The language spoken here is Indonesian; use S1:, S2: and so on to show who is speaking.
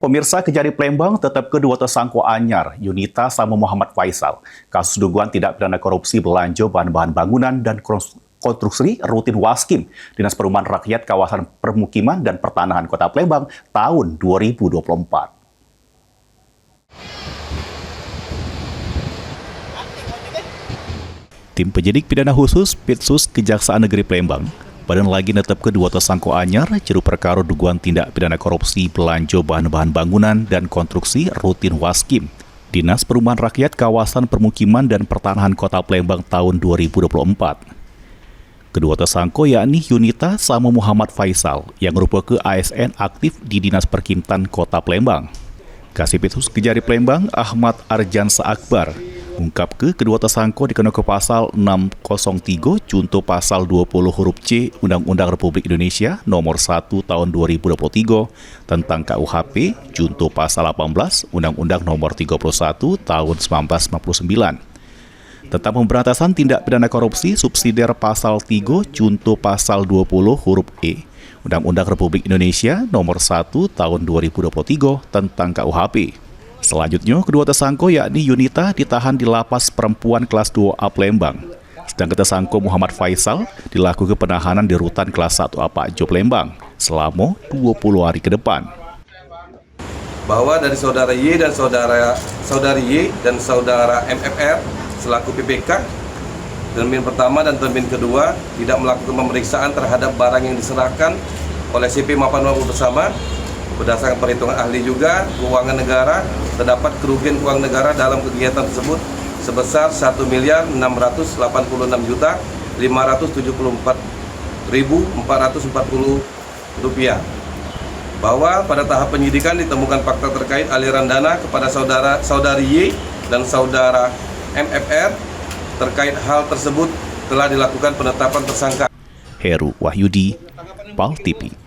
S1: Pemirsa, Kejari Palembang tetap kedua tersangka anyar, Yunita sama Muhammad Faisal. Kasus dugaan tidak pidana korupsi belanja bahan-bahan bangunan dan konstruksi rutin Waskim, Dinas Perumahan Rakyat Kawasan Permukiman dan Pertanahan Kota Palembang tahun 2024. Tim penyidik pidana khusus Pitsus Kejaksaan Negeri Palembang Badan lagi netep kedua tersangka anyar ceru perkara dugaan tindak pidana korupsi belanja bahan-bahan bangunan dan konstruksi rutin Waskim, Dinas Perumahan Rakyat Kawasan Permukiman dan Pertanahan Kota Palembang tahun 2024. Kedua tersangka yakni Yunita sama Muhammad Faisal yang merupakan ASN aktif di Dinas Perkintan Kota Palembang. Kasipitsus Kejari Palembang Ahmad Arjansa Akbar ungkap kedua tersangka dikenakan ke pasal 603 junto pasal 20 huruf C Undang-Undang Republik Indonesia nomor 1 tahun 2023 tentang KUHP junto pasal 18 Undang-Undang nomor 31 tahun 1959 tentang pemberantasan tindak pidana korupsi subsidiar pasal 3 junto pasal 20 huruf E Undang-Undang Republik Indonesia nomor 1 tahun 2023 tentang KUHP. Selanjutnya, kedua tersangka yakni Yunita ditahan di Lapas Perempuan Kelas 2A Palembang. Sedangkan tersangka Muhammad Faisal dilakukan penahanan di Rutan Kelas 1A Pakjo Palembang selama 20 hari ke depan.
S2: Bahwa dari saudara Y dan saudari Y dan saudara MFR selaku PPK, termin pertama dan termin kedua tidak melakukan pemeriksaan terhadap barang yang diserahkan oleh CP maupun bersama. Berdasarkan perhitungan ahli juga, keuangan negara, terdapat kerugian uang negara dalam kegiatan tersebut sebesar Rp1.686.574.440. Bahwa pada tahap penyidikan ditemukan fakta terkait aliran dana kepada saudari Y dan saudara MFR. Terkait hal tersebut telah dilakukan penetapan tersangka.
S1: Heru Wahyudi, PAL TV.